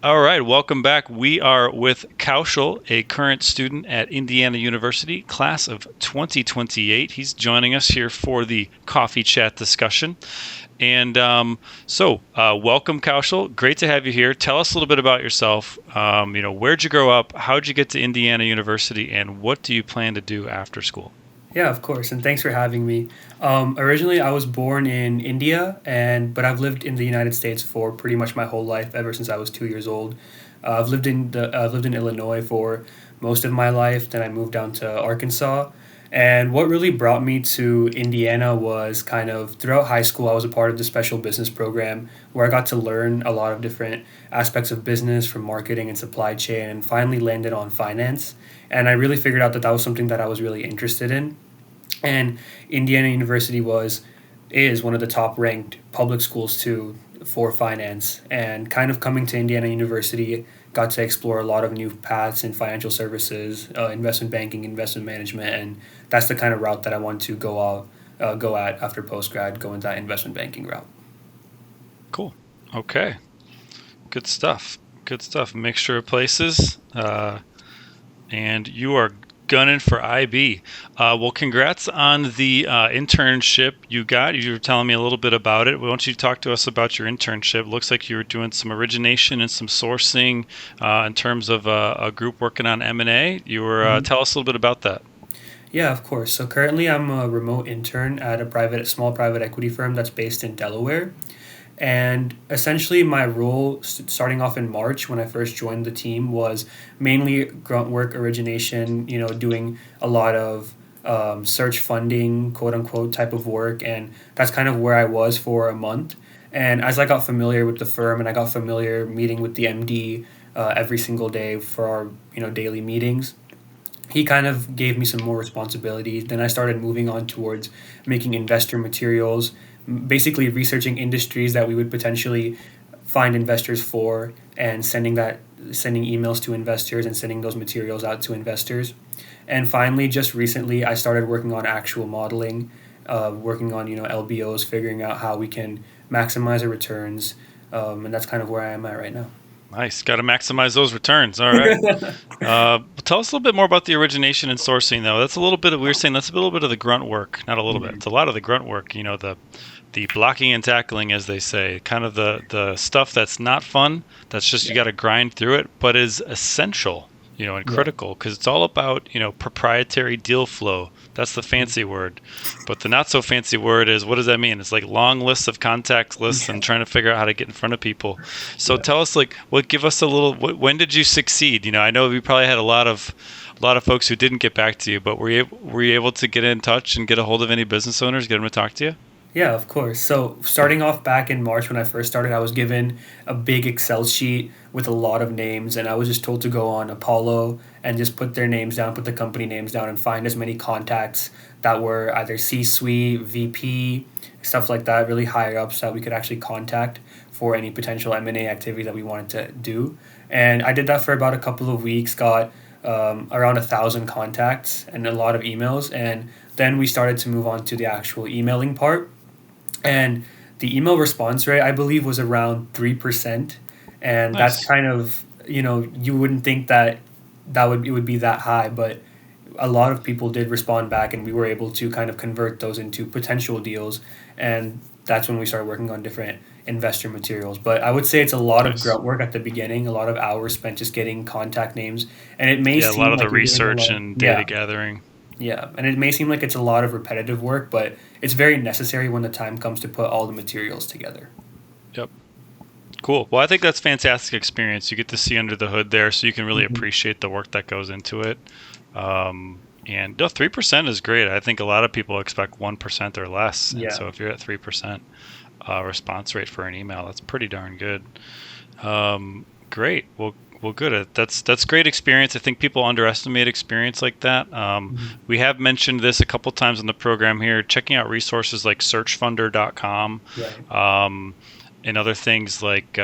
All right, welcome back. We are with Kaushal, a current student at Indiana University, class of 2028. He's joining us here for the coffee chat discussion. And welcome, Kaushal. Great to have you here. Tell us a little bit about yourself. Where'd you grow up? How'd you get to Indiana University? And what do you plan to do after school? Yeah, of course, and thanks for having me. Originally, I was born in India, but I've lived in the United States for pretty much my whole life, ever since I was 2 years old. I've lived in Illinois for most of my life. Then I moved down to Arkansas, and what really brought me to Indiana was kind of throughout high school. I was a part of the special business program where I got to learn a lot of different aspects of business, from marketing and supply chain, and finally landed on finance. And I really figured out that that was something that I was really interested in. And Indiana University is one of the top ranked public schools too for finance. And kind of coming to Indiana University, got to explore a lot of new paths in financial services, investment banking, investment management, and that's the kind of route that I want to go at after post grad, go into that investment banking route. Cool. Okay. Good stuff. Good stuff. Mixture of places. And you are gunning for IB. Well, congrats on the internship you got. You were telling me a little bit about it. Why don't you talk to us about your internship? Looks like you were doing some origination and some sourcing in terms of a group working on M&A. You were tell us a little bit about that. Yeah, of course. So currently, I'm a remote intern at small private equity firm that's based in Delaware. And essentially, my role starting off in March when I first joined the team was mainly grunt work origination, doing a lot of search funding, quote unquote, type of work. And that's kind of where I was for a month. And as I got familiar with the firm and I got familiar meeting with the MD every single day for our daily meetings, he kind of gave me some more responsibilities. Then I started moving on towards making investor materials, basically researching industries that we would potentially find investors for, and sending emails to investors and sending those materials out to investors. And finally, just recently, I started working on actual modeling, working on LBOs, figuring out how we can maximize our returns, and that's kind of where I am at right now. Nice. Got to maximize those returns. All right. Tell us a little bit more about the origination and sourcing, though. That's a little bit of, we were saying that's a little bit of the grunt work. Not a little bit. Mhm. It's a lot of the grunt work. The blocking and tackling, as they say, kind of the stuff that's not fun. That's just you Yeah. got to grind through it, but is essential, and Yeah. critical because it's all about proprietary deal flow. That's the fancy word, but the not so fancy word is, what does that mean? It's like long lists of contact lists Yeah. and trying to figure out how to get in front of people. So Yeah. tell us, like, give us a little. When did you succeed? I know we probably had a lot of folks who didn't get back to you, but were you able to get in touch and get a hold of any business owners, get them to talk to you? Yeah, of course. So, starting off back in March when I first started, I was given a big Excel sheet with a lot of names, and I was just told to go on Apollo and just put their names down, put the company names down, and find as many contacts that were either C suite, VP, stuff like that, really higher ups that we could actually contact for any potential M&A activity that we wanted to do. And I did that for about a couple of weeks, got around 1,000 contacts and a lot of emails. And then we started to move on to the actual emailing part, and the email response rate I believe was around 3%. And that's Nice. kind of, you wouldn't think that it would be that high, but a lot of people did respond back, and we were able to kind of convert those into potential deals. And that's when we started working on different investor materials. But I would say it's a lot of Nice. grunt work at the beginning, a lot of hours spent just getting contact names. And it may Yeah, a lot seem of the like you're doing a research lot of, and data yeah. gathering. Yeah, and it may seem like it's a lot of repetitive work, but it's very necessary when the time comes to put all the materials together. Yep. Cool. Well, I think that's fantastic experience. You get to see under the hood there, so you can really Hmm. appreciate the work that goes into it. And no, 3% is great. I think a lot of people expect 1% or less, and Yeah. so if you're at 3% response rate for an email, that's pretty darn good. Great. Well, good. That's great experience. I think people underestimate experience like that. Hmm. We have mentioned this a couple times in the program here. Checking out resources like searchfunder.com, Right. um, and other things like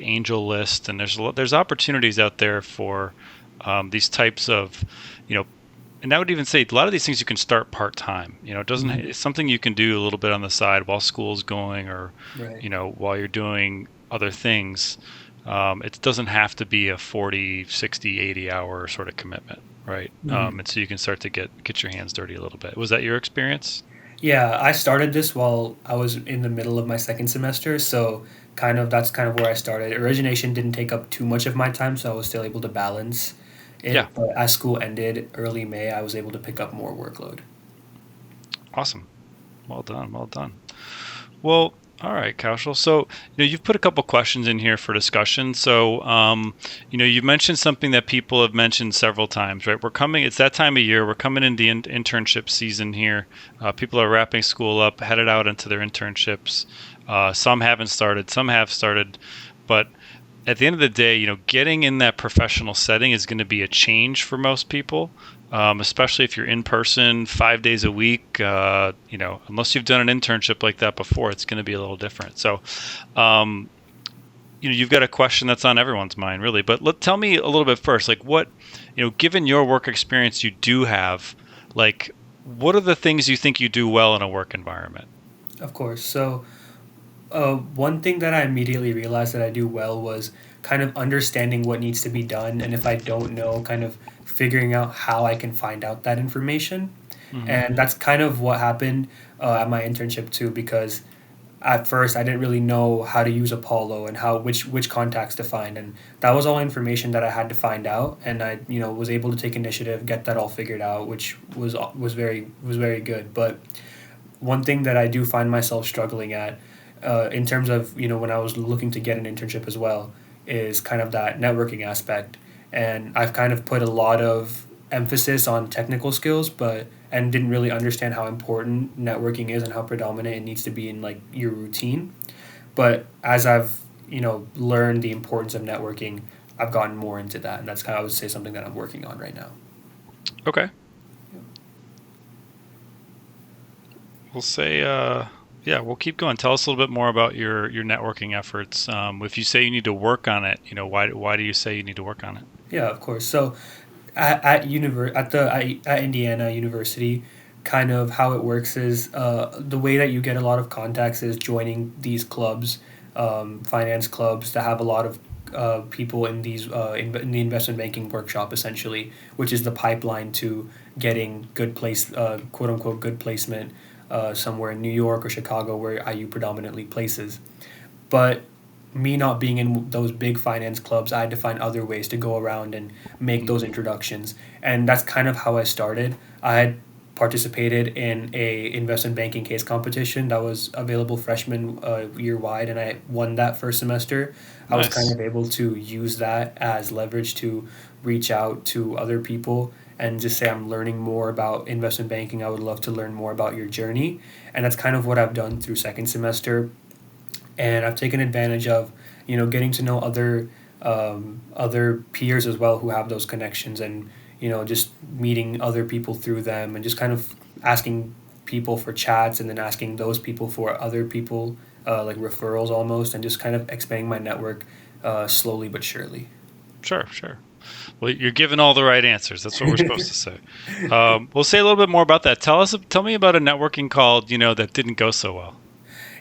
Angel List, and there's opportunities out there for these types of, you know, and I would even say a lot of these things you can start part time. It doesn't. Hmm. It's something you can do a little bit on the side while school's going, or Right. while you're doing other things. It doesn't have to be a 40, 60, 80 hour sort of commitment, right? And so you can start to get your hands dirty a little bit. Was that your experience? Yeah, I started this while I was in the middle of my second semester, so kind of that's kind of where I started. Origination didn't take up too much of my time, so I was still able to balance Yeah, it. But as school ended early May, I was able to pick up more workload. awesome. Well done, well done. Well, all right, Kaushal. So, you've put a couple questions in here for discussion. So, you've mentioned something that people have mentioned several times, right? It's that time of year. We're coming into the internship season here. People are wrapping school up, headed out into their internships. Some haven't started, some have started. But at the end of the day, getting in that professional setting is going to be a change for most people, especially if you're in person 5 days a week. Unless you've done an internship like that before, it's going to be a little different. So, um, you've got a question that's on everyone's mind, really. But tell me a little bit first, like what, given your work experience you do have, like what are the things you think you do well in a work environment? Of course. So, one thing that I immediately realized that I do well was kind of understanding what needs to be done, and if I don't know, kind of figuring out how I can find out that information. Hmm. And that's kind of what happened at my internship too, because at first I didn't really know how to use Apollo and how which contacts to find, and that was all information that I had to find out, and I was able to take initiative, get that all figured out, which was very good. But one thing that I do find myself struggling at, in terms of when I was looking to get an internship as well, is kind of that networking aspect, and I've kind of put a lot of emphasis on technical skills, but and didn't really understand how important networking is and how predominant it needs to be in like your routine. But as I've learned the importance of networking, I've gotten more into that, and that's kind of, I would say, something that I'm working on right now. Okay. We'll say, yeah, we'll keep going. Tell us a little bit more about your networking efforts. If you say you need to work on it, why do you say you need to work on it? Yeah, of course. So at Indiana University, kind of how it works is the way that you get a lot of contacts is joining these clubs, finance clubs that have a lot of people in these in the investment banking workshop essentially, which is the pipeline to getting good place quote unquote good placement somewhere in New York or Chicago where IU predominantly places. But me not being in those big finance clubs, I had to find other ways to go around and make those Hmm. introductions. And that's kind of how I started. I had participated in a investment banking case competition that was available freshman year wide, and I won that first semester. I was kind Nice. of able to use that as leverage to reach out to other people and just say I'm learning more about investment banking. I would love to learn more about your journey, and that's kind of what I've done through second semester, and I've taken advantage of getting to know other peers as well who have those connections, and just meeting other people through them, and just kind of asking people for chats, and then asking those people for other people, like referrals almost, and just kind of expanding my network slowly but surely. Sure, sure. Well, you're giving all the right answers. That's what we're supposed to say. We'll say a little bit more about that. Tell me about a networking call, that didn't go so well.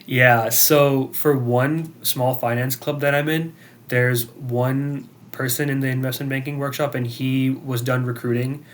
Yeah, so for one small finance club that I'm in, there's one person in the investment banking workshop, and he was done recruiting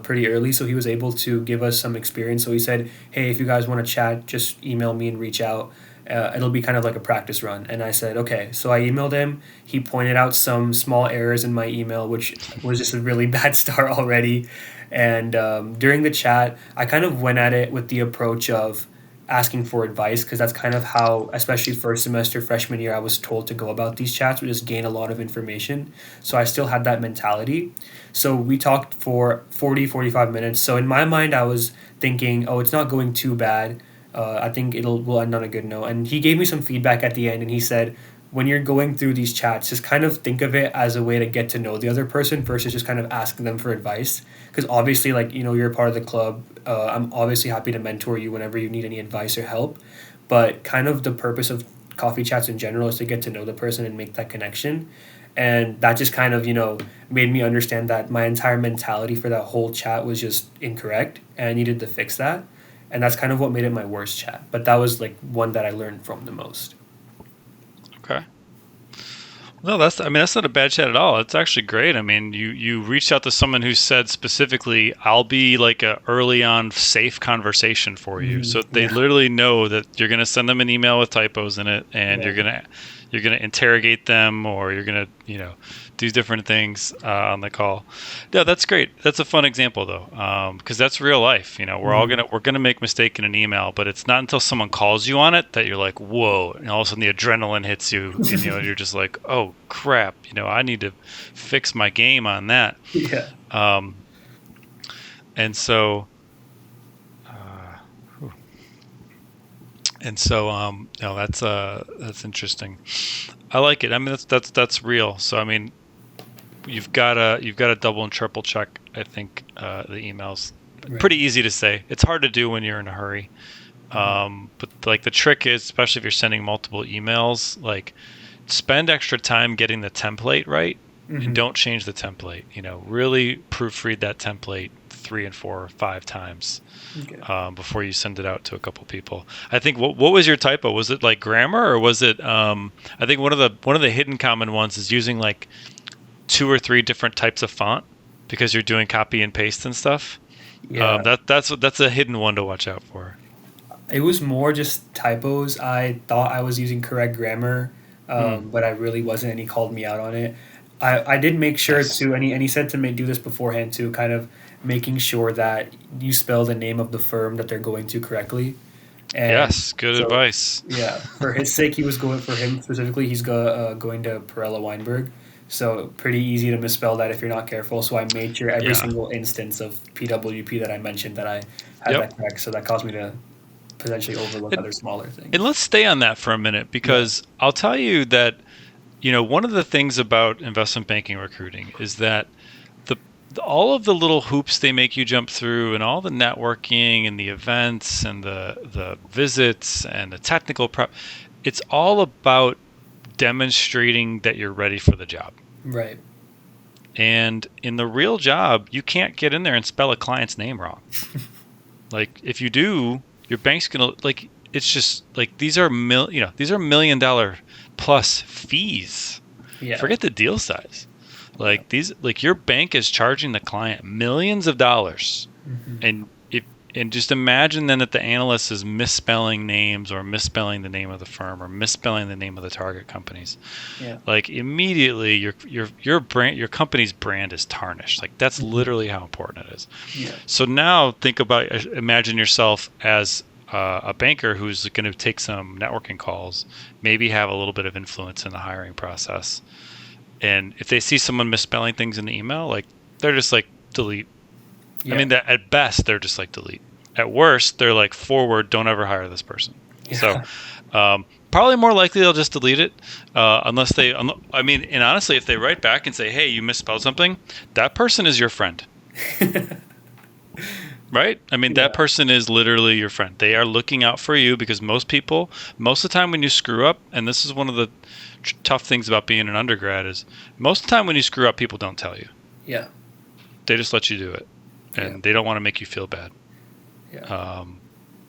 pretty early, so he was able to give us some experience. So he said, "Hey, if you guys want to chat, just email me and reach out. It'll be kind of like a practice run." And I said, "Okay." So I emailed him. He pointed out some small errors in my email, which was just a really bad start already. And during the chat, I kind of went at it with the approach of asking for advice, because that's kind of how, especially first semester freshman year, I was told to go about these chats, would just gain a lot of information. So I still had that mentality. So we talked for 40-45 minutes. So in my mind I was thinking, oh, it's not going too bad. I think will end on a good note. And he gave me some feedback at the end, and he said, when you're going through these chats, just kind of think of it as a way to get to know the other person versus just kind of asking them for advice. Because obviously, like, you're a part of the club. I'm obviously happy to mentor you whenever you need any advice or help. But kind of the purpose of coffee chats in general is to get to know the person and make that connection. And that just kind of, made me understand that my entire mentality for that whole chat was just incorrect, and I needed to fix that. And that's kind of what made it my worst chat. But that was like one that I learned from the most. Okay. No, that's not a bad chat at all. It's actually great. I mean, you reached out to someone who said specifically, "I'll be like a early on safe conversation for you." So they Yeah, literally know that you're going to send them an email with typos in it, and right. you're gonna interrogate them, or you're gonna do different things on the call. Yeah, that's great. That's a fun example though, because that's real life. Hmm. We're gonna make mistake in an email, but it's not until someone calls you on it that you're like, whoa, and all of a sudden the adrenaline hits you, and you're just like, oh crap, I need to fix my game on that. Yeah. Um, and so. Uh, no, that's interesting. I like it. I mean, that's real. So, I mean, you've got to double and triple check. I think the emails. Right. Pretty easy to say. It's hard to do when you're in a hurry. Hmm. But like the trick is, especially if you're sending multiple emails, like spend extra time getting the template right, and Hmm. don't change the template. Really proofread that template 3 and 4 or 5 times Okay. before you send it out to a couple people. I think what was your typo? Was it like grammar, or was it? I think one of the hidden common ones is using like 2 or 3 different types of font because you're doing copy and paste and stuff. Yeah. That's a hidden one to watch out for. It was more just typos. I thought I was using correct grammar, Hmm. but I really wasn't, and he called me out on it. I did make sure Nice. to, and he said to do this beforehand too, kind of making sure that you spell the name of the firm that they're going to correctly. And Yes. Good so, advice. yeah, for his sake, he was going for him specifically. He's going to Perella Weinberg, so pretty easy to misspell that if you're not careful. So I made sure every Yeah. single instance of PWP that I mentioned that I had Yep. that correct. So that caused me to potentially overlook And, other smaller and things. let's stay on that for a minute Yeah. because I'll tell you that one of the things about investment banking recruiting is that the all of the little hoops they make you jump through and all the networking and the events and the visits and the technical prep, it's all about demonstrating that you're ready for the job. Right. And in the real job, you can't get in there and spell a client's name wrong. Like if you do, your bank's gonna like it's just like these are $1 million plus fees. Yeah. Forget the deal size. Yeah. Like your bank is charging the client millions of dollars, Hmm. and if and just imagine then that the analyst is misspelling names or misspelling the name of the firm or misspelling the name of the target companies. Yeah. Like immediately your company's brand is tarnished. Like that's Hmm. literally how important it is. Yeah. So now imagine yourself as a banker who's going to take some networking calls, maybe have a little bit of influence in the hiring process. And if they see someone misspelling things in the email, like they're just like delete. I Yeah. mean, that at best they're just like delete. At worst, they're like forward. Don't ever hire this person. So Yeah. probably more likely they'll just delete it, unless they. I mean, and honestly, if they write back and say, "Hey, you misspelled something," that person is your friend. Right? I mean, that Yeah. person is literally your friend. They are looking out for you because most of the time when you screw up, and this is one of the tough things about being an undergrad, is most of the time when you screw up, people don't tell you. Yeah. They just let you do it, Yeah. and they don't want to make you feel bad. Yeah. Um,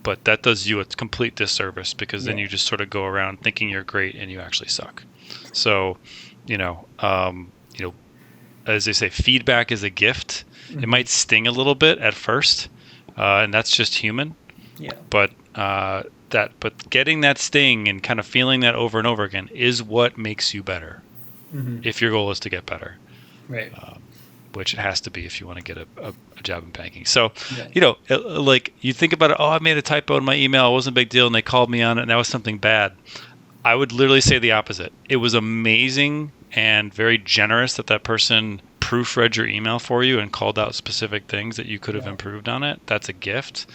but that does you a complete disservice because then Yeah. you just sort of go around thinking you're great and you actually suck. So, you know, um, you know, as they say, feedback is a gift. It Hmm. might sting a little bit at first, and that's just human. Yeah. But but getting that sting and kind of feeling that over and over again is what makes you better. Hmm. If your goal is to get better, Right. which it has to be if you want to get a job in banking. So, Yeah. like you think about it. Oh, I made a typo in my email. It wasn't a big deal, and they called me on it, and that was something bad. I would literally say the opposite. It was amazing and very generous that that person proofread your email for you and called out specific things that you could have Yeah. improved on it. That's a gift.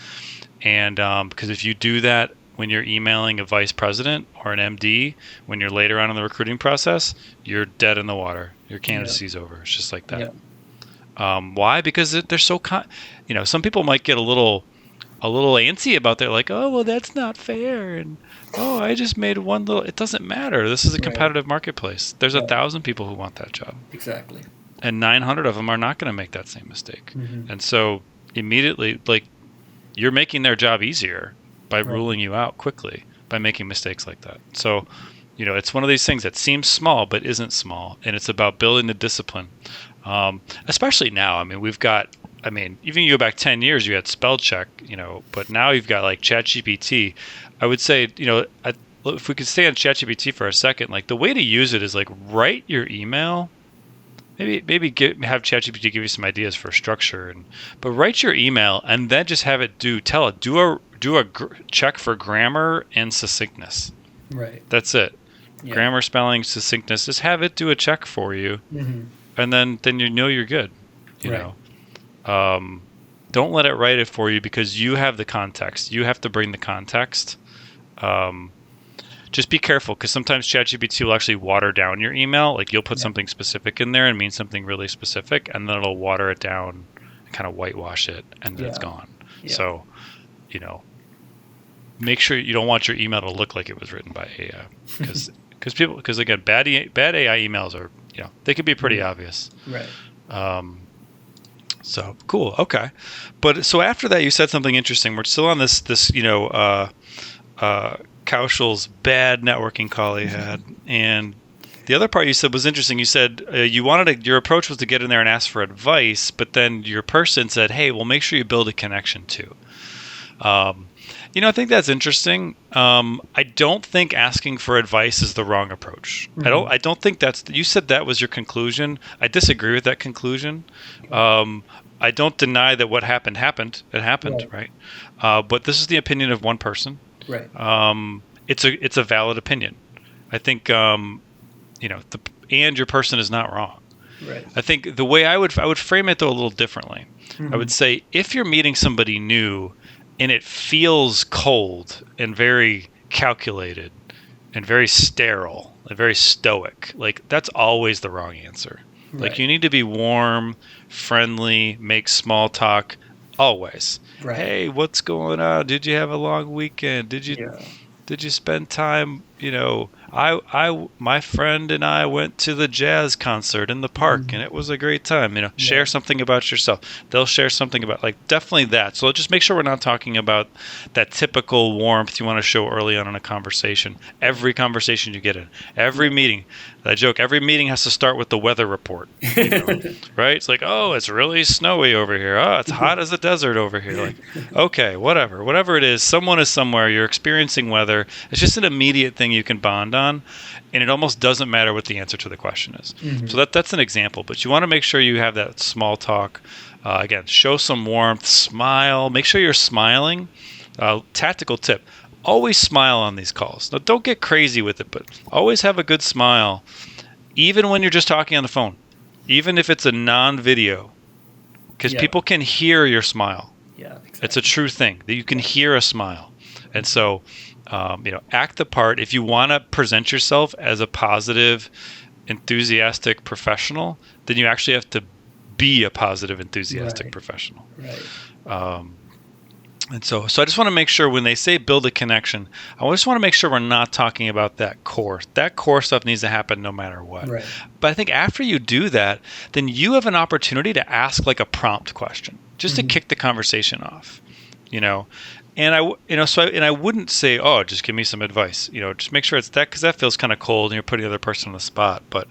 And because if you do that when you're emailing a vice president or an MD, when you're later on in the recruiting process, you're dead in the water. Your Yeah. candidacy's over. It's just like that. Yeah. Why? Because they're so some people might get a little antsy about that, like, oh well, that's not fair, and oh, I just made one little. It doesn't matter. This is a Right. competitive marketplace. There's a Yeah. thousand people who want that job, Exactly. and 900 of them are not going to make that same mistake. Hmm. And so immediately, like, you're making their job easier by Right. ruling you out quickly by making mistakes like that. So It's one of these things that seems small but isn't small, and it's about building the discipline. Especially now. I mean, even you go back 10 years, you had spell check, but now you've got like ChatGPT. I would say, if we could stay on ChatGPT for a second, like the way to use it is like write your email. Maybe have ChatGPT give you some ideas for structure, but write your email and then just have it do a check for grammar and succinctness. Right. That's it. Yeah. Grammar, spelling, succinctness. Just have it do a check for you, and then you're good. Right. Don't let it write it for you because you have the context. You have to bring the context. Just be careful because sometimes ChatGPT will actually water down your email. Like you'll put something specific in there and mean something really specific, and then it'll water it down and kind of whitewash it, and then it's gone. Yeah. So, make sure you don't want your email to look like it was written by AI because again, bad AI emails are they can be pretty obvious. Right. So cool. Okay, but so after that, you said something interesting. We're still on this Kaushal's bad networking call he had, and the other part you said was interesting. You said your approach was to get in there and ask for advice, but then your person said, "Hey, well, make sure you build a connection too." I think that's interesting. I don't think asking for advice is the wrong approach. Mm-hmm. I don't think you said that was your conclusion. I disagree with that conclusion. I don't deny that what happened. It happened, right? But this is the opinion of one person. Right. It's a valid opinion. I think and your person is not wrong. Right. I think the way I would frame it though a little differently. Mm-hmm. I would say if you're meeting somebody new and it feels cold and very calculated and very sterile and very stoic, like that's always the wrong answer. Right. Like you need to be warm, friendly, make small talk always. Right. Hey, what's going on? Did you have a long weekend? Did you spend time, my friend and I went to the jazz concert in the park and it was a great time. Share something about yourself. They'll share something about definitely that. So just make sure we're not talking about that typical warmth you want to show early on in a conversation. Every conversation you get in, every meeting, I joke, every meeting has to start with the weather report, right? It's like, oh, it's really snowy over here. Oh, it's hot as a desert over here. Like, okay, whatever it is, someone is somewhere, you're experiencing weather. It's just an immediate thing you can bond on, and it almost doesn't matter what the answer to the question is. Mm-hmm. So that's an example, but you want to make sure you have that small talk. Again, show some warmth, smile, make sure you're smiling. Tactical tip, always smile on these calls. Now, don't get crazy with it, but always have a good smile, even when you're just talking on the phone, even if it's a non-video, because people can hear your smile. Yeah, exactly. It's a true thing that you can hear a smile. And so, act the part. If you want to present yourself as a positive, enthusiastic professional, then you actually have to be a positive, enthusiastic professional. Right. And so I just want to make sure when they say build a connection, I just want to make sure we're not talking about that core. That core stuff needs to happen no matter what. Right. But I think after you do that, then you have an opportunity to ask like a prompt question, just to kick the conversation off. And I wouldn't say, oh, just give me some advice. Just make sure it's that, because that feels kind of cold and you're putting the other person on the spot. But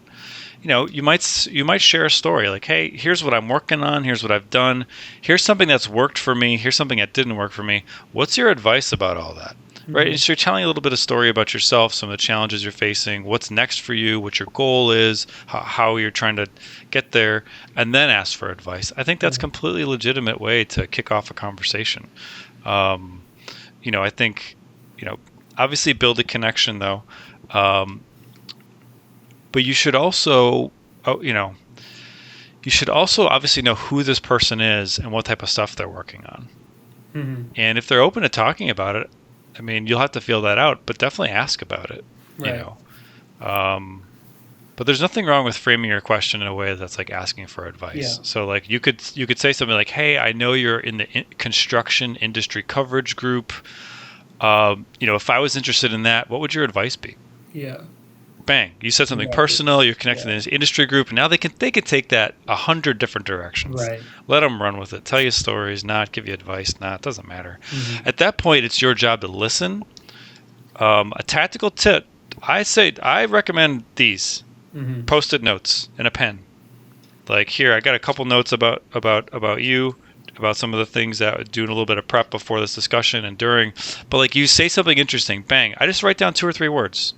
you might share a story like, hey, here's what I'm working on. Here's what I've done. Here's something that's worked for me. Here's something that didn't work for me. What's your advice about all that? Right. And so you're telling a little bit of story about yourself, some of the challenges you're facing, what's next for you, what your goal is, how you're trying to get there, and then ask for advice. I think that's a completely legitimate way to kick off a conversation. I think, obviously build a connection though. But you should also, obviously know who this person is and what type of stuff they're working on. Mm-hmm. And if they're open to talking about it, I mean, you'll have to feel that out, but definitely ask about it, right. But there's nothing wrong with framing your question in a way that's like asking for advice. Yeah. So like you could say something like, hey, I know you're in the construction industry coverage group. If I was interested in that, what would your advice be? Yeah. Bang. You said something personal, you're connected in this industry group, and now they can take that 100 different directions. Right. Let them run with it. Tell you stories, not give you advice, not. It doesn't matter. Mm-hmm. At that point, it's your job to listen. A tactical tip I recommend these Mm-hmm. post-it notes and a pen. Like here, I got a couple notes about you, about some of the things that doing a little bit of prep before this discussion and during. But like you say something interesting, bang! I just write down 2 or 3 words.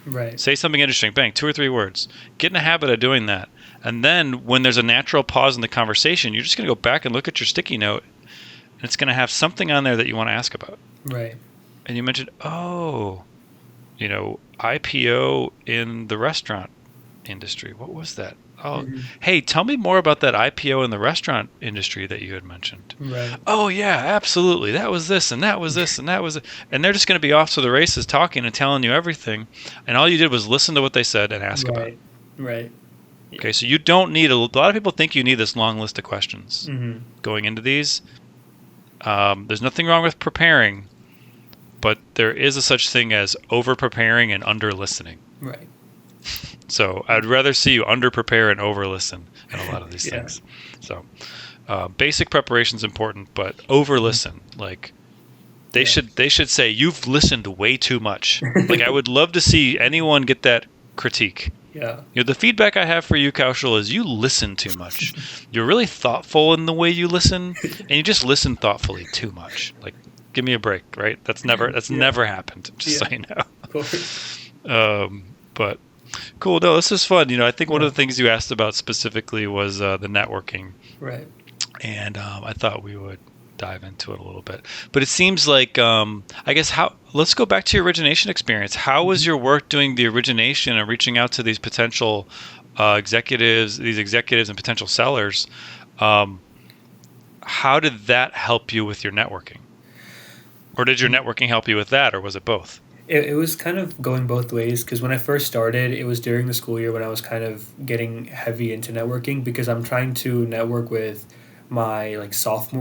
Right. Say something interesting, bang! 2 or 3 words. Get in a habit of doing that, and then when there's a natural pause in the conversation, you're just gonna go back and look at your sticky note, and it's gonna have something on there that you want to ask about. Right. And you mentioned, IPO in the restaurant industry. What was that? Oh, Mm-hmm. hey, tell me more about that IPO in the restaurant industry that you had mentioned. Right. Oh, yeah, absolutely. That was this, and that was this, and that was it. And they're just going to be off to the races talking and telling you everything. And all you did was listen to what they said and ask about it. Right. Right. Okay, so you don't need a lot of people think you need this long list of questions Mm-hmm. going into these. There's nothing wrong with preparing, but there is a such thing as over preparing and under listening. Right. So I'd rather see you under prepare and over listen in a lot of these Yeah. things. So basic preparation is important, but over listen. Like they should say you've listened way too much. Like I would love to see anyone get that critique. Yeah. The feedback I have for you, Kaushal, is you listen too much. You're really thoughtful in the way you listen, and you just listen thoughtfully too much. Like, give me a break, right? That's never happened. Just so you know. Of course. But cool. No, this is fun. I think one of the things you asked about specifically was the networking, Right. and I thought we would dive into it a little bit. But it seems like, I guess, let's go back to your origination experience. How was your work doing the origination and reaching out to these potential executives and potential sellers? How did that help you with your networking? Or did your networking help you with that, or was it both? It was kind of going both ways because when I first started, it was during the school year when I was kind of getting heavy into networking because I'm trying to network with my like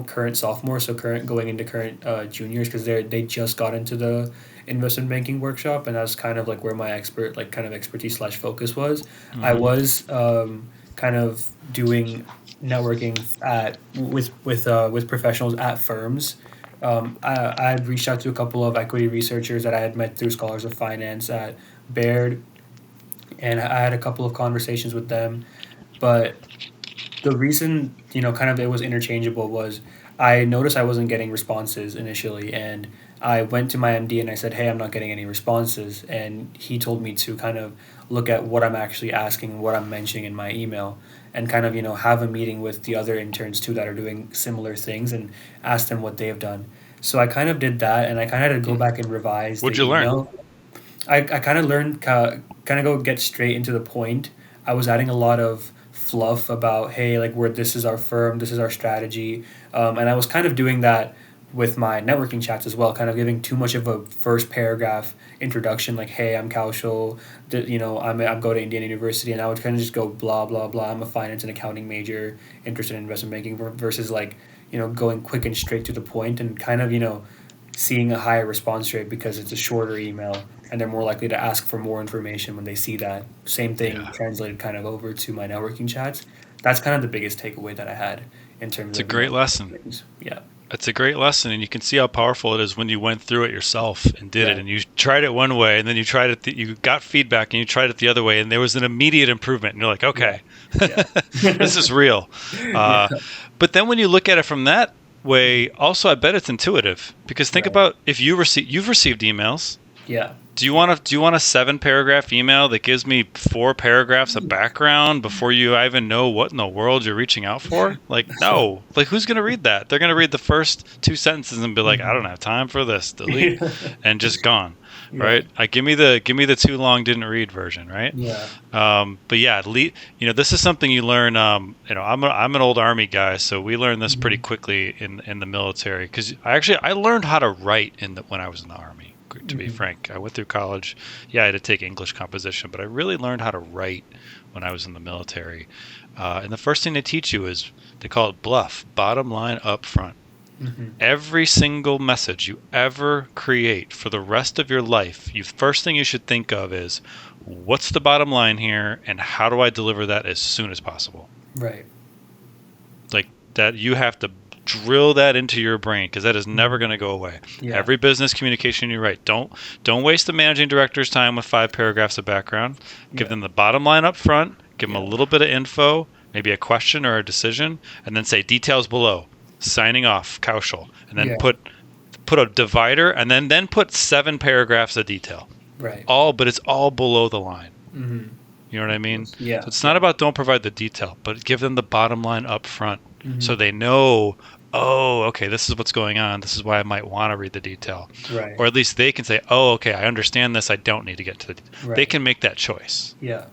current sophomore, so current going into current juniors because they just got into the investment banking workshop and that's kind of like where my expertise slash focus was. I Mm-hmm. was kind of doing networking with professionals at firms. I had reached out to a couple of equity researchers that I had met through Scholars of Finance at Baird, and I had a couple of conversations with them. But the reason, kind of it was interchangeable was I noticed I wasn't getting responses initially, and I went to my MD and I said, "Hey, I'm not getting any responses," and he told me to kind of look at what I'm actually asking, what I'm mentioning in my email, and kind of have a meeting with the other interns too that are doing similar things and ask them what they have done. So I kind of did that, and I kind of had to go back and revise What'd the you learn? email. I kind of learned kind of go get straight into the point. I was adding a lot of fluff about hey like where this is our firm, this is our strategy, and I was kind of doing that with my networking chats as well, kind of giving too much of a first paragraph introduction like hey I'm Kaushal, I'm going to Indiana University, and I would kind of just go blah blah blah. I'm a finance and accounting major interested in investment banking versus like going quick and straight to the point and kind of seeing a higher response rate because it's a shorter email and they're more likely to ask for more information when they see that. Same thing Yeah. translated kind of over to my networking chats. That's kind of the biggest takeaway that I had in terms It's a of great lesson. things. Yeah. It's a great lesson, and you can see how powerful it is when you went through it yourself and did it, Right. and you tried it one way, and then you tried it. You got feedback, and you tried it the other way, and there was an immediate improvement. And you're like, okay, Yeah. this is real. Yeah. Uh, but then when you look at it from that way, also, I bet it's intuitive because think Right. about if you've received emails. Yeah. Do you want a 7-paragraph email that gives me 4 paragraphs of background before you even know what in the world you're reaching out for? Like, no. Like, who's going to read that? They're going to read the first 2 sentences and be like, I don't have time for this. Delete, and just gone. Yeah. Right? Give me the too long didn't read version. Right? Yeah. But yeah, this is something you learn. I'm an old Army guy, so we learned this pretty quickly in the military because I learned how to write when I was in the Army. To be frank, I went through college. Yeah, I had to take English composition, but I really learned how to write when I was in the military. And the first thing they teach you is they call it bluff, bottom line up front. Mm-hmm. Every single message you ever create for the rest of your life, first thing you should think of is what's the bottom line here, and how do I deliver that as soon as possible? Right. Like that, you have to drill that into your brain, because that is never going to go away. Yeah. Every business communication you write, don't waste the managing director's time with 5 paragraphs of background. Give them the bottom line up front, give them a little bit of info, maybe a question or a decision, and then say details below. Signing off, Kaushal, and then put a divider, and then put 7 paragraphs of detail. Right. But it's all below the line. Mm-hmm. You know what I mean? Yeah. So it's not about don't provide the detail, but give them the bottom line up front, so they know, oh, okay, this is what's going on. This is why I might want to read the detail. Right. Or at least they can say, oh, okay, I understand this. I don't need to get to the detail. Right. They can make that choice. Yeah.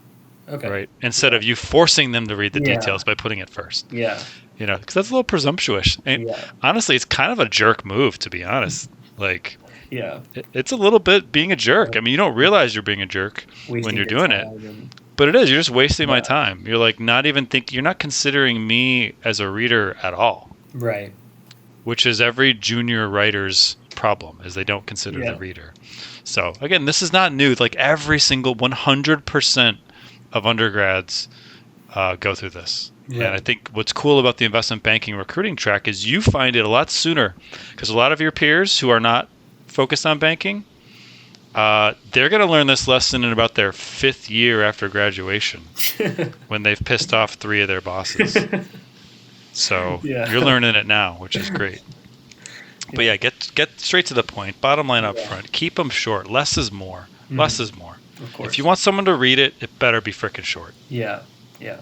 Okay. Right. Instead of you forcing them to read the details by putting it first. Yeah. You know, because that's a little presumptuous. And honestly, it's kind of a jerk move, to be honest. Like, it's a little bit being a jerk. I mean, you don't realize you're being a jerk when you're doing it. But it is. You're just wasting my time. You're like not even thinking. You're not considering me as a reader at all. Right. Which is every junior writer's problem, is they don't consider the reader. So again, this is not new. Like every single 100% of undergrads go through this. Right. And I think what's cool about the investment banking recruiting track is you find it a lot sooner, because a lot of your peers who are not focused on banking, they're going to learn this lesson in about their 5th year after graduation when they've pissed off 3 of their bosses. So you're learning it now, which is great. But get straight to the point. Bottom line up front. Keep them short. Less is more. Less is more. Of course. If you want someone to read it, it better be freaking short. Yeah. Yeah.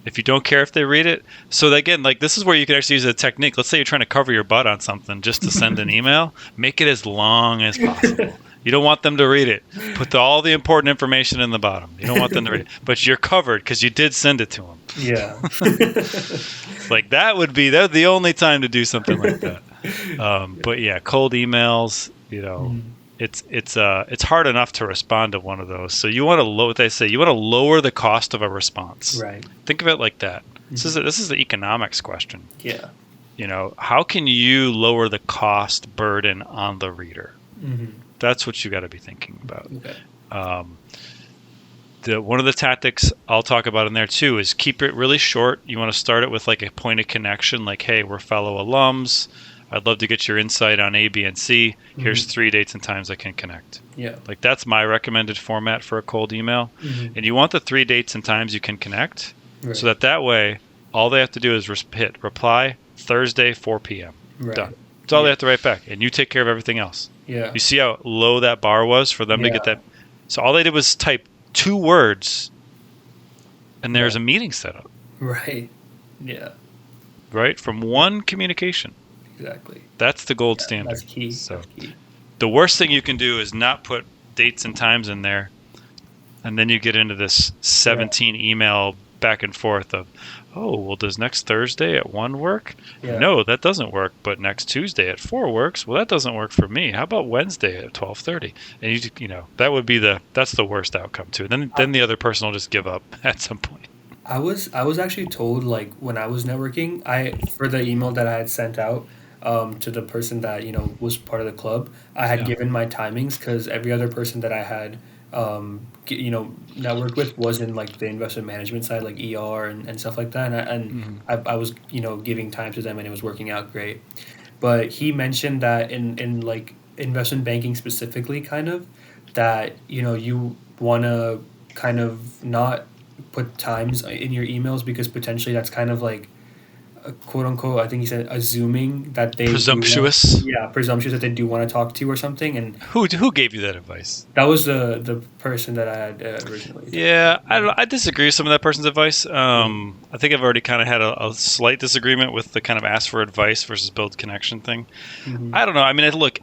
If you don't care if they read it. So again, like this is where you can actually use a technique. Let's say you're trying to cover your butt on something just to send an email. Make it as long as possible. You don't want them to read it. Put all the important information in the bottom. You don't want them to read it. But you're covered because you did send it to them. Yeah. Like that would be the only time to do something like that. But yeah, cold emails, you know, it's hard enough to respond to one of those. So you want to what they say, you want to lower the cost of a response. Right. Think of it like that. This is the economics question. Yeah. You know, how can you lower the cost burden on the reader? That's what you got to be thinking about. Okay. One of the tactics I'll talk about in there too is keep it really short. You want to start it with like a point of connection, like, hey, we're fellow alums. I'd love to get your insight on A, B, and C. Here's 3 dates and times I can connect. Yeah. Like that's my recommended format for a cold email. And you want the 3 dates and times you can connect, so that way all they have to do is hit reply Thursday 4 p.m. Done. That's all they have to write back, and you take care of everything else. Yeah. You see how low that bar was for them to get that? So all they did was type 2 words, and there's a meeting set up. Right. Yeah. Right? From one communication. Exactly. That's the gold standard. That's key. So that's key. The worst thing you can do is not put dates and times in there, and then you get into this 17 email back and forth of, oh, well, does next Thursday at 1 work? Yeah. No, that doesn't work. But next Tuesday at 4 works. Well, that doesn't work for me. How about Wednesday at 12:30? And you know that would be that's the worst outcome too. Then the other person will just give up at some point. I was actually told, like, when I was networking, for the email that I had sent out to the person that was part of the club, I had given my timings, because every other person that I had networked with was in like the investment management side, like ER and stuff like that, and I was giving time to them, and it was working out great. But he mentioned that in like investment banking specifically, kind of that you want to kind of not put times in your emails, because potentially that's kind of like a quote unquote, I think he said, assuming that they presumptuous. Presumptuous that they do want to talk to you or something. And who gave you that advice? That was the person that I had originally. Yeah, I disagree with some of that person's advice. I think I've already kind of had a slight disagreement with the kind of ask for advice versus build connection thing. I don't know. I mean, look,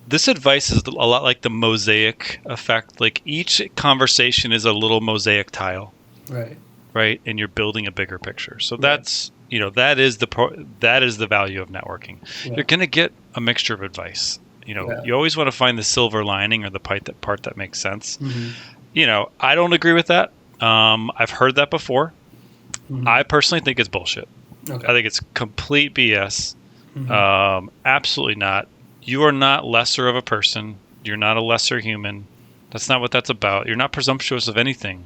this advice is a lot like the mosaic effect. Like each conversation is a little mosaic tile. Right, and you're building a bigger picture. So that's that is the value of networking. You're going to get a mixture of advice. You always want to find the silver lining, or the part that makes sense. I don't agree with that. I've heard that before. I personally think it's bullshit. I think it's complete BS. Absolutely not. You are not lesser of a person. You're not a lesser human. That's not what that's about. You're not presumptuous of anything.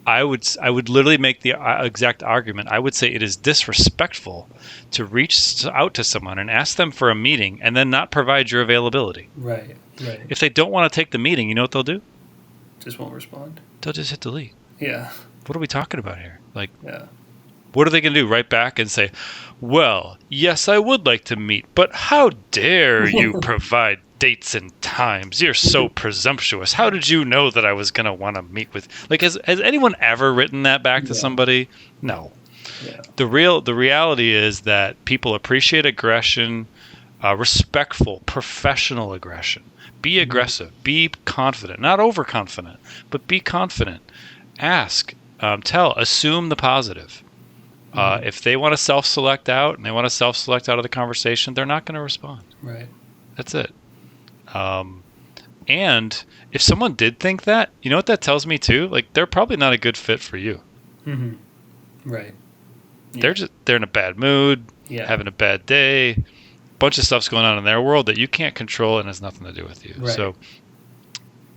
I would literally make the exact argument. I would say it is disrespectful to reach out to someone and ask them for a meeting and then not provide your availability. Right. Right. If they don't want to take the meeting, you know what they'll do? Just won't respond. They'll just hit delete. Yeah. What are we talking about here? Like, Yeah. what are they going to do? Right back and say, well, yes, I would like to meet, but how dare you provide dates and times? You're so presumptuous. How did you know that I was going to want to meet with? Like, has anyone ever written that back to somebody? No. Yeah. The reality is that people appreciate aggression, respectful, professional aggression. Be aggressive. Be confident. Not overconfident, but be confident. Ask. Tell. Assume the positive. If they want to self-select out and they want to self-select out of the conversation, they're not going to respond. Right. That's it. And if someone did think that, you know what that tells me too? Like, they're probably not a good fit for you. Mm-hmm. Right. Yeah. They're in a bad mood, Yeah. having a bad day. Bunch of stuff's going on in their world that you can't control and has nothing to do with you. Right. So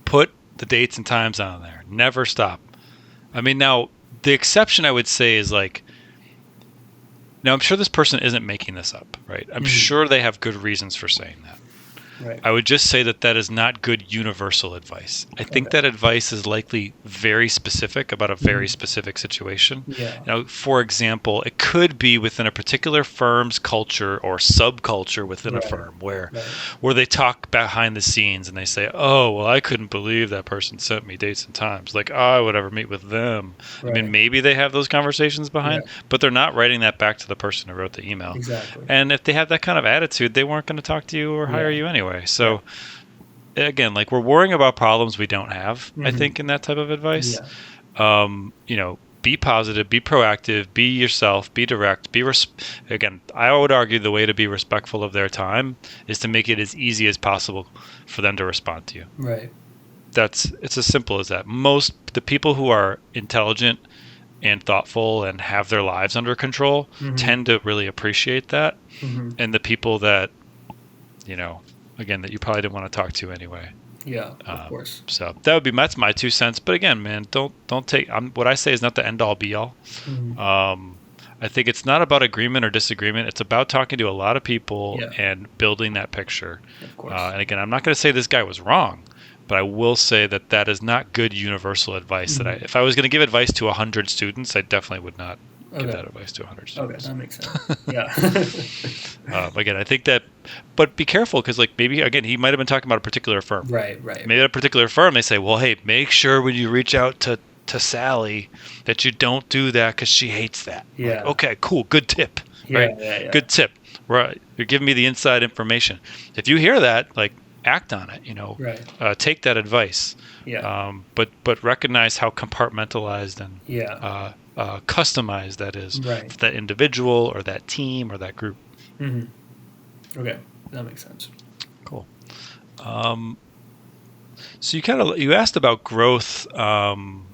put the dates and times on there. Never stop. I mean, now the exception I would say is like, now I'm sure this person isn't making this up, right? I'm sure they have good reasons for saying that. Right. I would just say that is not good universal advice. I think that advice is likely very specific about a very specific situation. Yeah. Now, for example, it could be within a particular firm's culture or subculture within a firm where they talk behind the scenes and they say, oh, well, I couldn't believe that person sent me dates and times. Like, oh, I would ever meet with them. Right. I mean, maybe they have those conversations behind, but they're not writing that back to the person who wrote the email. Exactly. And if they have that kind of attitude, they weren't going to talk to you or hire you anyway. So again, like, we're worrying about problems we don't have, I think, in that type of advice. Yeah. Be positive, be proactive, be yourself, be direct, again, I would argue the way to be respectful of their time is to make it as easy as possible for them to respond to you. Right. It's as simple as that. The people who are intelligent and thoughtful and have their lives under control tend to really appreciate that. And the people that, again, that you probably didn't want to talk to anyway. Yeah, of course. So that's my 2 cents. But again, man, don't take, what I say is not the end all be all. I think it's not about agreement or disagreement. It's about talking to a lot of people and building that picture. Of course. And again, I'm not going to say this guy was wrong, but I will say that is not good universal advice. That if I was going to give advice to 100 students, I definitely would not give that advice to 100 students. Okay, that makes sense. Yeah. Again, I think that, but be careful because, like, maybe, again, he might have been talking about a particular firm. Right. Maybe at a particular firm, they say, well, hey, make sure when you reach out to Sally that you don't do that because she hates that. Yeah. Like, okay, cool. Good tip. Right? Yeah. Good tip. Right. You're giving me the inside information. If you hear that, like, act on it, Right. Take that advice. Yeah. But recognize how compartmentalized and customized that is for that individual or that team or that group. Okay, that makes sense. Cool. So you asked about growth. When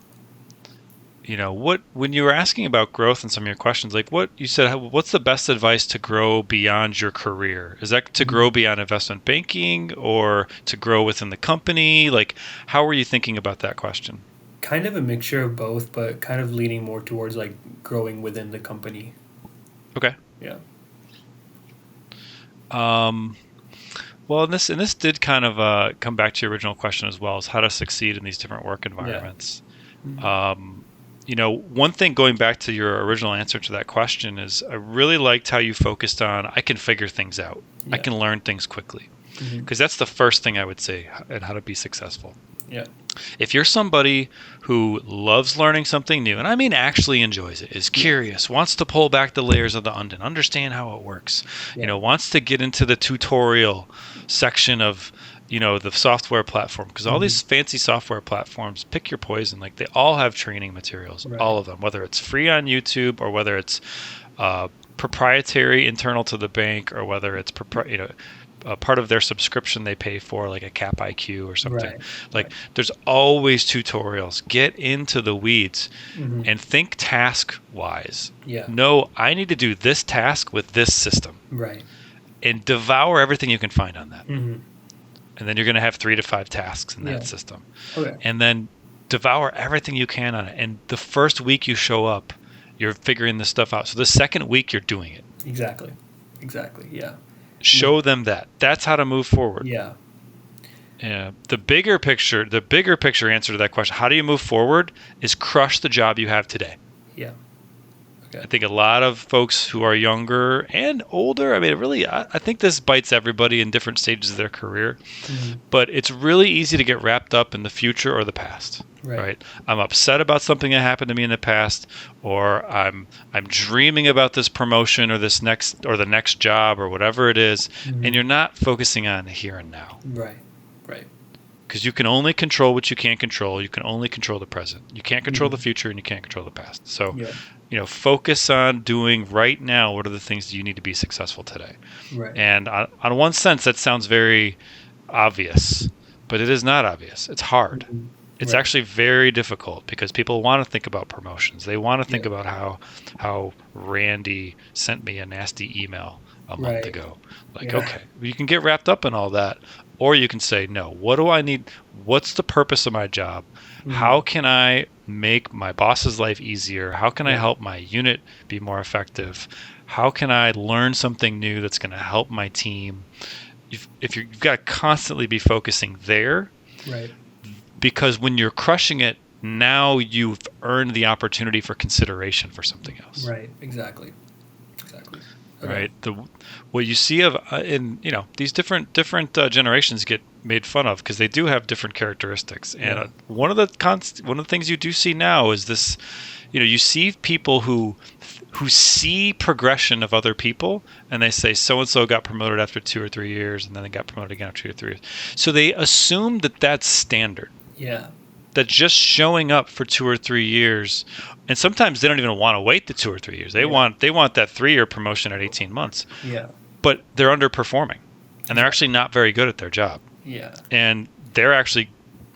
you were asking about growth in some of your questions, like what you said, what's the best advice to grow beyond your career? Is that to grow beyond investment banking or to grow within the company? Like, how were you thinking about that question? Kind of a mixture of both, but kind of leaning more towards like growing within the company. Okay. Yeah. Well, and this did kind of come back to your original question as well, is how to succeed in these different work environments. One thing going back to your original answer to that question is I really liked how you focused on I can figure things out. I can learn things quickly. Because that's the first thing I would say and how to be successful. Yeah. If you're somebody who loves learning something new, and I mean actually enjoys it, is curious, wants to pull back the layers of the onion, understand how it works, wants to get into the tutorial section of, the software platform, because all these fancy software platforms, pick your poison, like they all have training materials, all of them, whether it's free on YouTube or whether it's proprietary internal to the bank or whether it's part of their subscription they pay for, like a Cap IQ or something. There's always tutorials. Get into the weeds and think task wise. No, I need to do this task with this system. And devour everything you can find on that. And then you're going to have 3 to 5 tasks in that system. And then devour everything you can on it. And the first week you show up, you're figuring this stuff out. So the second week you're doing it. Exactly. Yeah. Show them that. That's how to move forward. Yeah. Yeah. The bigger picture answer to that question, how do you move forward, is crush the job you have today. Yeah. Okay. I think a lot of folks who are younger and older, I mean, really, I think this bites everybody in different stages of their career, but it's really easy to get wrapped up in the future or the past, right? I'm upset about something that happened to me in the past, or I'm dreaming about this promotion or the next job or whatever it is, and you're not focusing on the here and now. Right. Because you can only control what you can't control. You can only control the present. You can't control the future, and you can't control the past. So, focus on doing right now. What are the things that you need to be successful today? Right. And on one sense, that sounds very obvious, but it is not obvious. It's hard. It's actually very difficult because people want to think about promotions. They want to think about how Randy sent me a nasty email a month ago. Okay, you can get wrapped up in all that. Or you can say, no, what do I need? What's the purpose of my job? How can I make my boss's life easier? How can I help my unit be more effective? How can I learn something new that's going to help my team? You've got to constantly be focusing there. Right. Because when you're crushing it, now you've earned the opportunity for consideration for something else. Right. Exactly. Okay. Right. What you see these different generations get made fun of because they do have different characteristics. And one of the things you do see now is this. You see people who see progression of other people, and they say so and so got promoted after 2 or 3 years, and then they got promoted again after 2 or 3 years. So they assume that that's standard. Yeah. That just showing up for 2 or 3 years, and sometimes they don't even want to wait the 2 or 3 years. They want that 3-year promotion at 18 months. Yeah. But they're underperforming, and they're actually not very good at their job. Yeah. And they're actually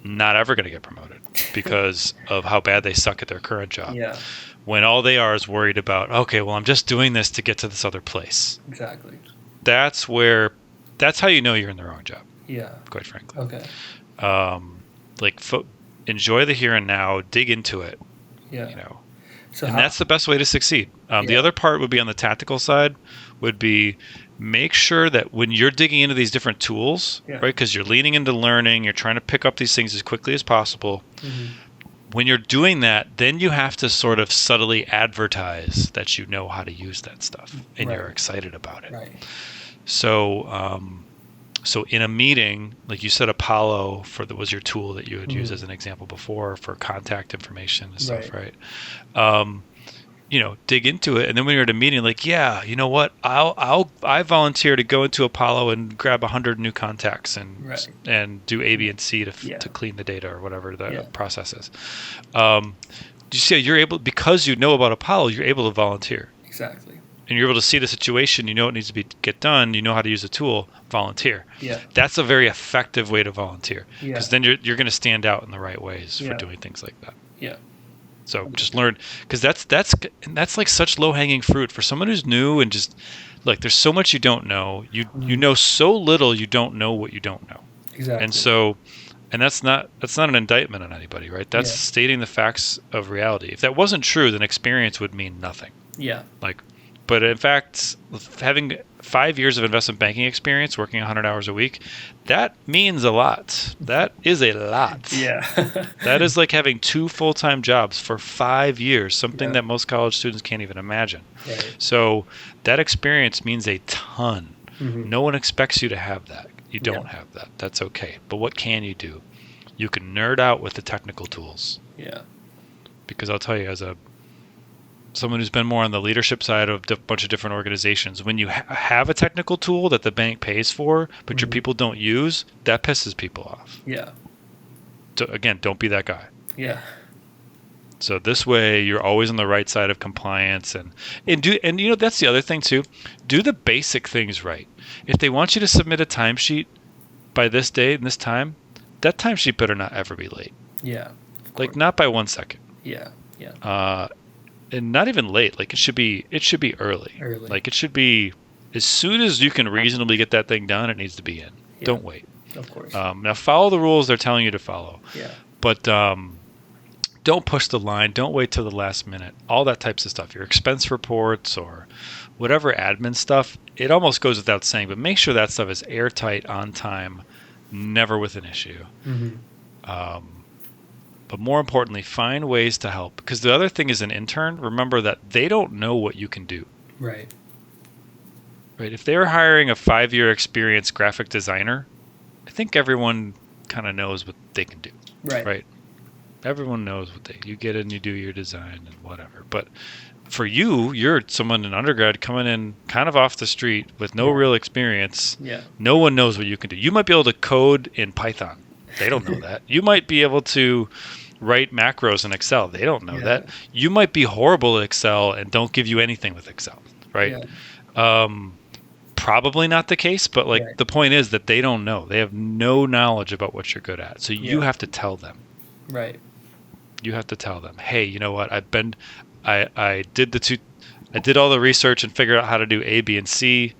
not ever going to get promoted because of how bad they suck at their current job. Yeah. When all they are is worried about, okay, well, I'm just doing this to get to this other place. Exactly. That's how you know you're in the wrong job. Yeah. Quite frankly. Okay. Enjoy the here and now, dig into it. Yeah. That's the best way to succeed. The other part would be on the tactical side, would be make sure that when you're digging into these different tools, right, because you're leaning into learning, you're trying to pick up these things as quickly as possible. When you're doing that, then you have to sort of subtly advertise that you know how to use that stuff and you're excited about it. Right. So in a meeting, like you said, Apollo was your tool that you had used as an example before for contact information and stuff, right? Dig into it, and then when you're at a meeting, like, you know what, I volunteer to go into Apollo and grab 100 new contacts and do A, B, and C to clean the data or whatever the process is. You see, you're able, because you know about Apollo, you're able to volunteer. Exactly. And you're able to see the situation, you know what needs to get done, you know how to use the tool, volunteer. Yeah. That's a very effective way to volunteer. Because then you're going to stand out in the right ways for doing things like that. Yeah. So just learn, because that's like such low-hanging fruit for someone who's new and just, like, there's so much you don't know. You know so little, you don't know what you don't know. Exactly. And that's not an indictment on anybody, right? That's stating the facts of reality. If that wasn't true, then experience would mean nothing. Yeah. But in fact, having 5 years of investment banking experience, working 100 hours a week, that means a lot. That is a lot. Yeah. That is like having 2 full-time jobs for 5 years, something that most college students can't even imagine. Right. So that experience means a ton. No one expects you to have that. You don't have that. That's okay. But what can you do? You can nerd out with the technical tools. Yeah. Because I'll tell you, as someone who's been more on the leadership side of a bunch of different organizations, when you have a technical tool that the bank pays for, but your people don't use, that pisses people off. Yeah. So again, don't be that guy. Yeah. So this way, you're always on the right side of compliance, and that's the other thing too. Do the basic things right. If they want you to submit a timesheet by this date and this time, that timesheet better not ever be late. Yeah. Like, not by 1 second. Yeah. Yeah. And not even late. Like, it should be early. Like, it should be as soon as you can reasonably get that thing done, it needs to be in. Don't wait. Of course. Now follow the rules they're telling you to follow. Yeah. But Don't push the line. Don't wait till the last minute. All that types of stuff. Your expense reports or whatever admin stuff, it almost goes without saying, but make sure that stuff is airtight, on time, never with an issue. Mm-hmm. But more importantly, find ways to help. Because the other thing is an intern, remember that they don't know what you can do. Right. Right? If they're hiring a 5-year experienced graphic designer, I think everyone kind of knows what they can do. Right. Right? Everyone knows you get in, you do your design and whatever. But for you, you're someone in undergrad coming in kind of off the street with no real experience. Yeah. No one knows what you can do. You might be able to code in Python. They don't know that. You might be able to write macros in Excel. They don't know that. You might be horrible at Excel and don't give you anything with Excel, right? Yeah. Probably not the case, but the point is that they don't know. They have no knowledge about what you're good at. So you have to tell them. Right. You have to tell them, hey, you know what? I did all the research and figured out how to do A, B, and C,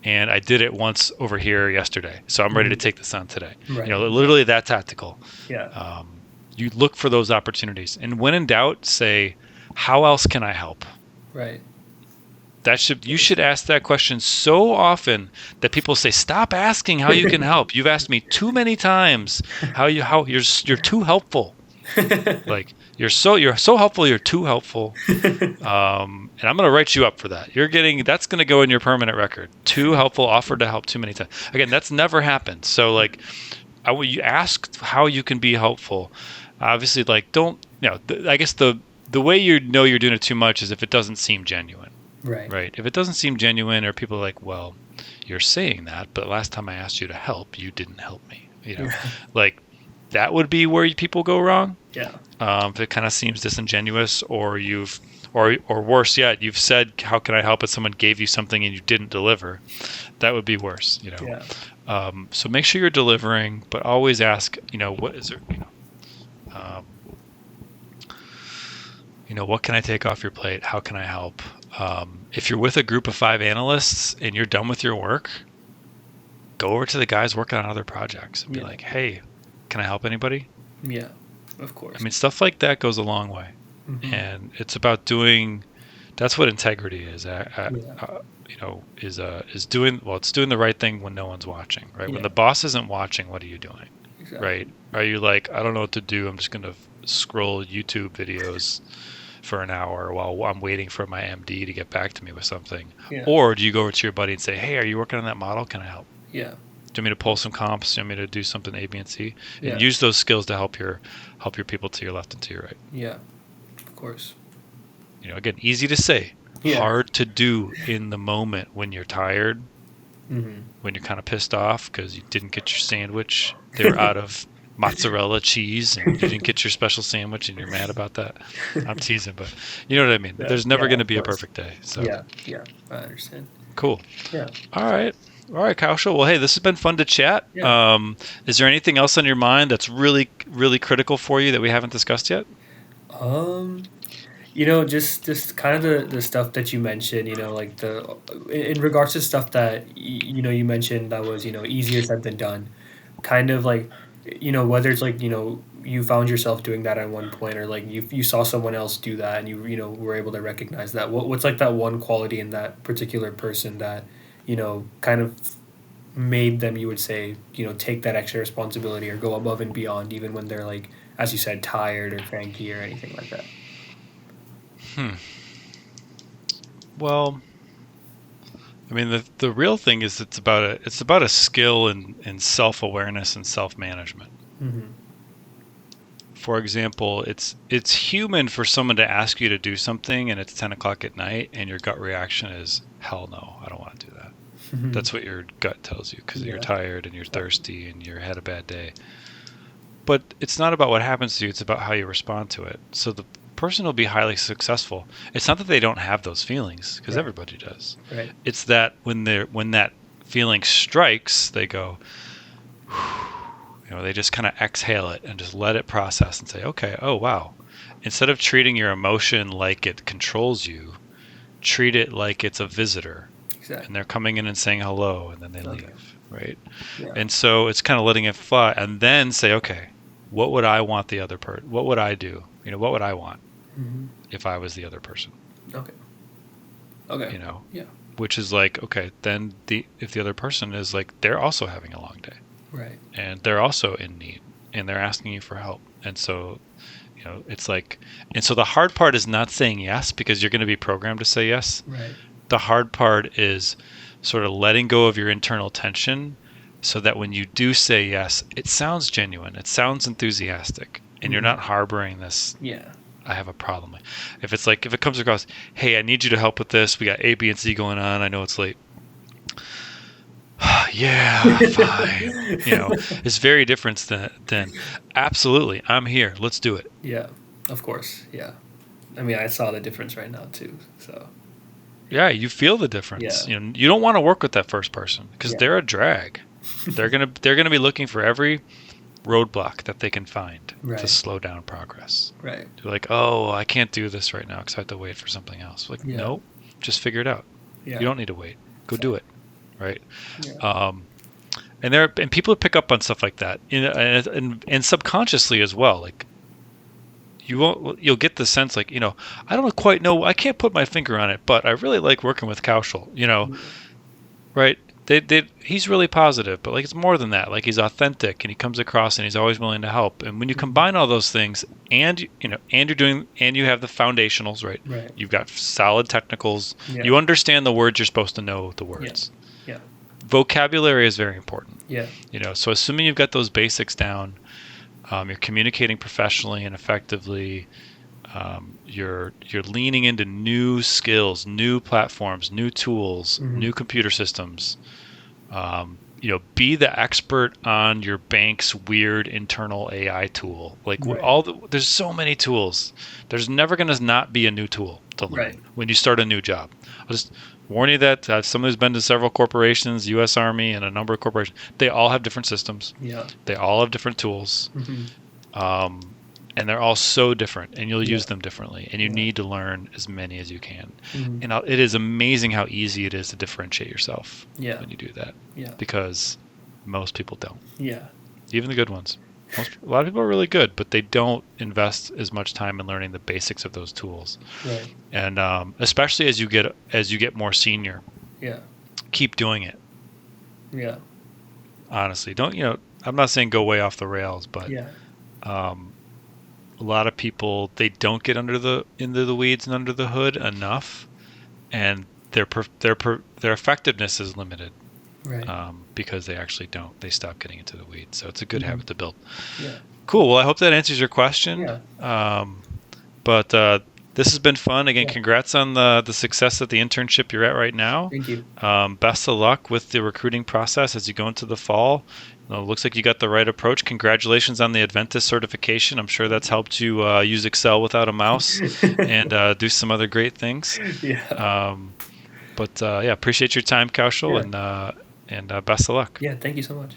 and I did it once over here yesterday. So I'm ready to take this on today. Right. Literally that tactical. Yeah. You look for those opportunities, and when in doubt, say, how else can I help? Right. You should ask that question so often that people say, stop asking how you can help. You've asked me too many times how you're too helpful. Like you're so helpful, you're too helpful. And I'm going to write you up for that. That's going to go in your permanent record. Too helpful, offered to help too many times. Again, that's never happened. So you ask how you can be helpful. Obviously, I guess the way you know you're doing it too much is if it doesn't seem genuine. Right. If it doesn't seem genuine, or people are like, well, you're saying that, but last time I asked you to help, you didn't help me. That would be where people go wrong. Yeah. If it kind of seems disingenuous, or or worse yet, you've said, how can I help? And someone gave you something and you didn't deliver. That would be worse. Yeah. So make sure you're delivering, but always ask, what is there, what can I take off your plate? How can I help? If you're with a group of 5 analysts and you're done with your work, go over to the guys working on other projects and be like, hey, can I help anybody? Yeah, of course. I mean, stuff like that goes a long way. Mm-hmm. And it's about that's what integrity is. Is doing the right thing when no one's watching, right? Yeah. When the boss isn't watching, what are you doing? Exactly. Right? Are you like, I don't know what to do, I'm just going to scroll YouTube videos for an hour while I'm waiting for my MD to get back to me with something? Yeah. Or do you go over to your buddy and say, hey, are you working on that model? Can I help? Yeah. Do you want me to pull some comps? Do you want me to do something A, B, and C? Yeah. And use those skills to help your people to your left and to your right. Yeah, of course. Again, easy to say, hard to do in the moment when you're tired, when you're kind of pissed off because you didn't get your sandwich. They're out of mozzarella cheese and you didn't get your special sandwich and you're mad about that. I'm teasing, but you know what I mean. Yeah, There's never going to be a perfect day. So yeah, I understand. Cool. Yeah. All right, Kaushal. Well, hey, this has been fun to chat. Yeah. Is there anything else on your mind that's really, really critical for you that we haven't discussed yet? Just kind of the stuff that you mentioned, like in regards to stuff that you mentioned that was easier said than done, kind of like whether it's like you found yourself doing that at one point, or like you saw someone else do that and you were able to recognize that. What's like that one quality in that particular person that kind of made them, you would say, take that extra responsibility or go above and beyond even when they're, like, as you said, tired or cranky or anything like that? Well, I mean, the real thing is it's about a skill in self-awareness and self-management. Mm-hmm. For example, it's human for someone to ask you to do something and it's 10 o'clock at night and your gut reaction is, hell no, I don't want to do that. Mm-hmm. That's what your gut tells you because you're tired and you're thirsty and you had a bad day. But it's not about what happens to you, it's about how you respond to it. So the person will be highly successful. It's not that they don't have those feelings, because everybody does. Right. It's that when that feeling strikes, they go, they just kind of exhale it and just let it process and say, okay, oh wow. Instead of treating your emotion like it controls you, treat it like it's a visitor. Exactly. And they're coming in and saying hello, and then they leave, right? Yeah. And so it's kind of letting it fly, and then say, okay, what would I want the other person? What would I do? What would I want Hmm. if I was the other person? Okay. Okay. You know, Yeah. which is like, okay, then if the other person is like, they're also having a long day Right. and they're also in need and they're asking you for help. And so, it's like, and so the hard part is not saying yes because you're going to be programmed to say yes. Right. The hard part is sort of letting go of your internal tension so that when you do say yes, it sounds genuine, it sounds enthusiastic, and you're Hmm. not harboring this, Yeah. I have a problem. If it's like, if it comes across, hey, I need you to help with this, we got A, B, and C going on, I know it's late. Yeah, fine. It's very different than absolutely, I'm here, let's do it. Yeah. Of course. Yeah. I mean, I saw the difference right now too. So Yeah, you feel the difference. yeah. You don't want to work with that first person because Yeah. they're a drag. They're gonna be looking for every roadblock that they can find to Right. slow down progress. Right. They're like, oh, I can't do this right now because I have to wait for something else. Like, Yeah. no, just figure it out. Yeah. You don't need to wait. Go do it. Right. Yeah. Um, and people pick up on stuff like that, and subconsciously as well. Like you'll get the sense like, I don't quite know. I can't put my finger on it, but I really like working with Kaushal. Right? He's really positive, but like it's more than that. Like he's authentic and he comes across and he's always willing to help. And when you combine all those things and you have the foundationals, right? Right. You've got solid technicals. Yeah. You understand the words you're supposed to know the Yeah. words. Yeah. Vocabulary is very important. Yeah. So assuming you've got those basics down, you're communicating professionally and effectively. You're leaning into new skills, new platforms, new tools, Mhm. new computer systems. Be the expert on your bank's weird internal AI tool. Like Right. there's so many tools. There's never going to not be a new tool to learn Right. when you start a new job. I'll just warn you that someone who's been to several corporations, U.S. Army, and a number of corporations, they all have different systems. Yeah. They all have different tools. Hmm. Um, and they're all so different and you'll Yeah. use them differently and you Yeah. need to learn as many as you can. Hmm. And it is amazing how easy it is to differentiate yourself Yeah. when you do that Yeah. because most people don't, Yeah. even the good ones. A lot of people are really good, but they don't invest as much time in learning the basics of those tools. Right. And especially as you get more senior, Yeah. keep doing it. Yeah. Honestly, don't I'm not saying go way off the rails, but Yeah. um, a lot of people, they don't get into the weeds and under the hood enough, and their effectiveness is limited Right. because they stop getting into the weeds. So it's a good Mhm. habit to build. Yeah. Cool. Well, I hope that answers your question. Yeah. But this has been fun. Again, Yeah. congrats on the success at the internship you're at right now. Thank you. Best of luck with the recruiting process as you go into the fall. It looks like you got the right approach. Congratulations on the Adventist certification. I'm sure that's helped you use Excel without a mouse and do some other great things. Yeah. But yeah, appreciate your time, Kaushal, Yeah. and best of luck. Yeah. Thank you so much.